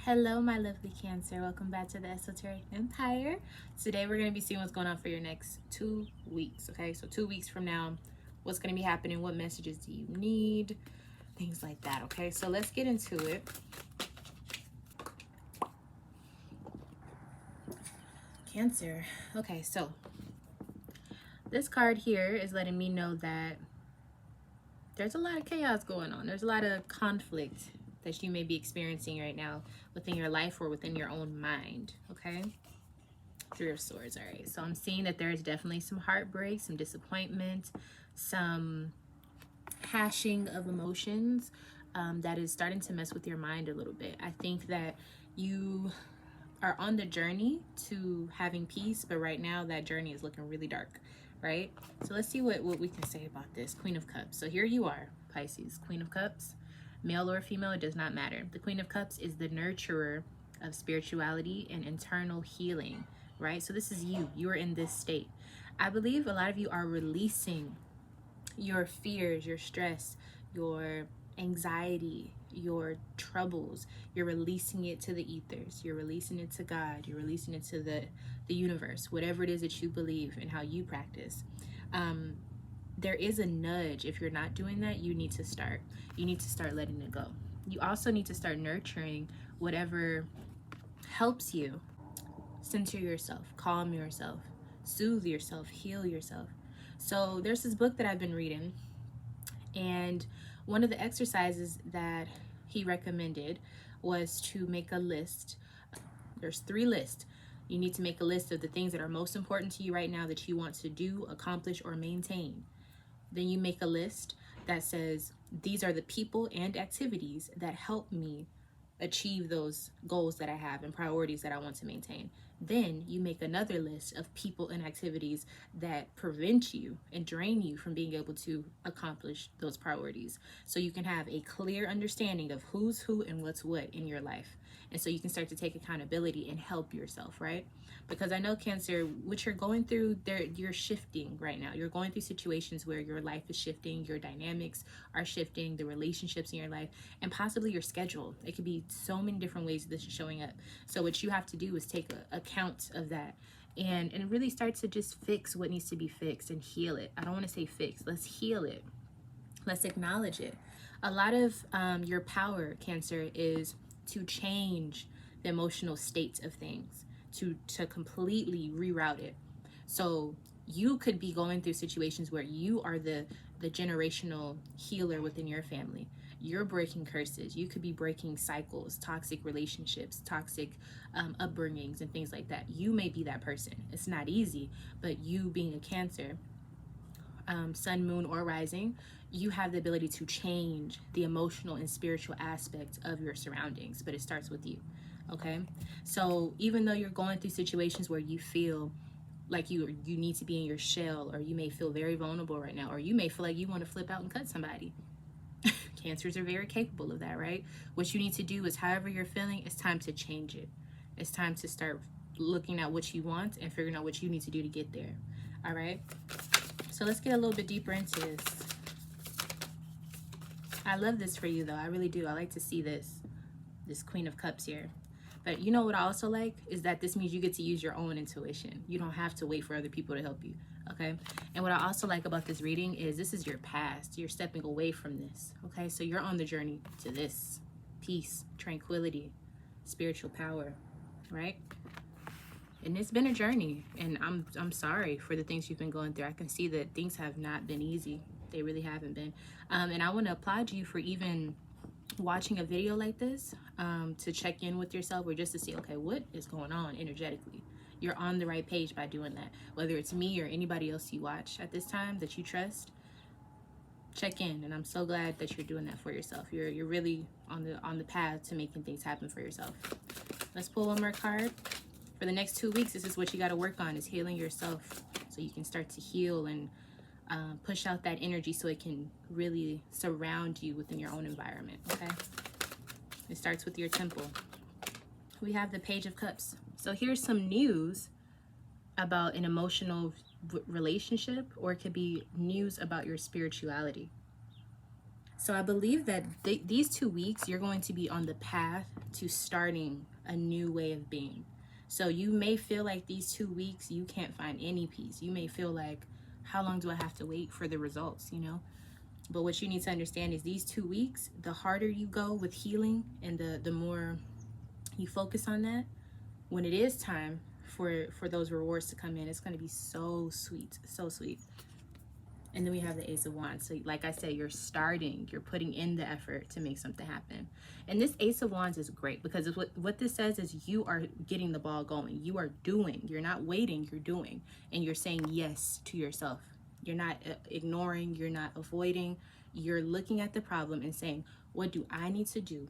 Hello, my lovely Cancer. Welcome back to the Esoteric Empire. Today, we're going to be seeing what's going on for your next 2 weeks. Okay, so 2 weeks from now, what's going to be happening? What messages do you need? Things like that. Okay, so let's get into it. Cancer. Okay, so this card here is letting me know that there's a lot of chaos going on. There's a lot of conflict that you may be experiencing right now within your life or within your own mind, okay? Three of Swords. All right, so I'm seeing that there is definitely some heartbreak, some disappointment, some hashing of emotions that is starting to mess with your mind a little bit. I think that you are on the journey to having peace, but right now that journey is looking really dark, right? So let's see what we can say about this. Queen of Cups. So here you are, Pisces, Queen of Cups. Male or female, it does not matter. The Queen of Cups is the nurturer of spirituality and internal healing, right? So this is you. You are in this state. I believe a lot of you are releasing your fears, your stress, your anxiety, your troubles. You're releasing it to the ethers. You're releasing it to God. You're releasing it to the universe, whatever it is that you believe and how you practice. There is a nudge. If you're not doing that, you need to start. You need to start letting it go. You also need to start nurturing whatever helps you center yourself, calm yourself, soothe yourself, heal yourself. So there's this book that I've been reading, and one of the exercises that he recommended was to make a list. There's 3 lists. You need to make a list of the things that are most important to you right now that you want to do, accomplish, or maintain. Then you make a list that says, these are the people and activities that help me achieve those goals that I have and priorities that I want to maintain. Then you make another list of people and activities that prevent you and drain you from being able to accomplish those priorities. So you can have a clear understanding of who's who and what's what in your life. And so you can start to take accountability and help yourself, right? Because I know, Cancer, what you're going through, you're shifting right now. You're going through situations where your life is shifting, your dynamics are shifting, the relationships in your life, and possibly your schedule. It could be so many different ways this is showing up. So what you have to do is take account of that and really start to just fix what needs to be fixed and heal it. I don't want to say fix. Let's heal it. Let's acknowledge it. A lot of your power, Cancer, is to change the emotional states of things, to completely reroute it. So you could be going through situations where you are the generational healer within your family. You're breaking curses. You could be breaking cycles, toxic relationships, toxic upbringings, and things like that. You may be that person. It's not easy, but you being a Cancer, sun, moon, or rising, you have the ability to change the emotional and spiritual aspect of your surroundings, but it starts with you. Okay, so even though you're going through situations where you feel like you need to be in your shell, or you may feel very vulnerable right now, or you may feel like you want to flip out and cut somebody. Cancers are very capable of that, right? What you need to do is, however you're feeling, it's time to change it. It's time to start looking at what you want and figuring out what you need to do to get there. All right, so let's get a little bit deeper into this. I love this for you, though. I really do. I like to see this Queen of Cups here. But you know what I also like is that this means you get to use your own intuition. You don't have to wait for other people to help you, okay? And what I also like about this reading is this is your past. You're stepping away from this, okay? So you're on the journey to this peace, tranquility, spiritual power, right? And it's been a journey, and I'm sorry for the things you've been going through. I can see that things have not been easy. They really haven't been. And I want to applaud you for even watching a video like this to check in with yourself, or just to see, okay, what is going on energetically. You're on the right page by doing that. Whether it's me or anybody else you watch at this time that you trust, check in. And I'm so glad that you're doing that for yourself. You're really on the path to making things happen for yourself. Let's pull one more card. For the next 2 weeks, this is what you got to work on, is healing yourself, so you can start to heal and push out that energy so it can really surround you within your own environment, okay? It starts with your temple. We have the Page of Cups. So here's some news about an emotional relationship, or it could be news about your spirituality. So I believe that these 2 weeks, you're going to be on the path to starting a new way of being. So you may feel like these 2 weeks you can't find any peace. You may feel like, how long do I have to wait for the results, you know? But what you need to understand is these 2 weeks, the harder you go with healing and the more you focus on that, when it is time for those rewards to come in, it's going to be so sweet, so sweet. And then we have the Ace of Wands. So like I said, you're starting, you're putting in the effort to make something happen. And this Ace of Wands is great because what this says is you are getting the ball going. You are doing. You're not waiting, you're doing. And you're saying yes to yourself. You're not ignoring, you're not avoiding. You're looking at the problem and saying, what do I need to do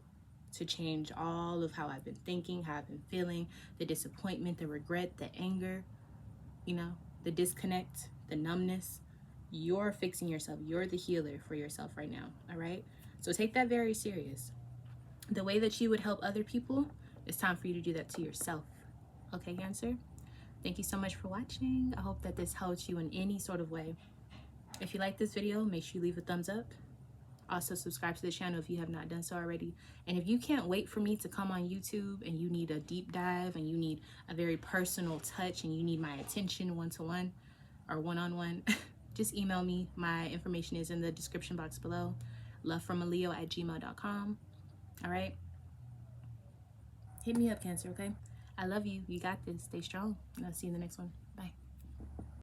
to change all of how I've been thinking, how I've been feeling, the disappointment, the regret, the anger, you know, the disconnect, the numbness. You're fixing yourself. You're the healer for yourself right now. All right. So take that very serious. The way that you would help other people, it's time for you to do that to yourself. Okay, Cancer? Thank you so much for watching. I hope that this helped you in any sort of way. If you like this video, make sure you leave a thumbs up. Also subscribe to the channel if you have not done so already. And if you can't wait for me to come on YouTube and you need a deep dive and you need a very personal touch and you need my attention one-to-one or one-on-one, just email me. My information is in the description box below. lovefromaleo@gmail.com. All right? Hit me up, Cancer, okay? I love you. You got this. Stay strong. And I'll see you in the next one.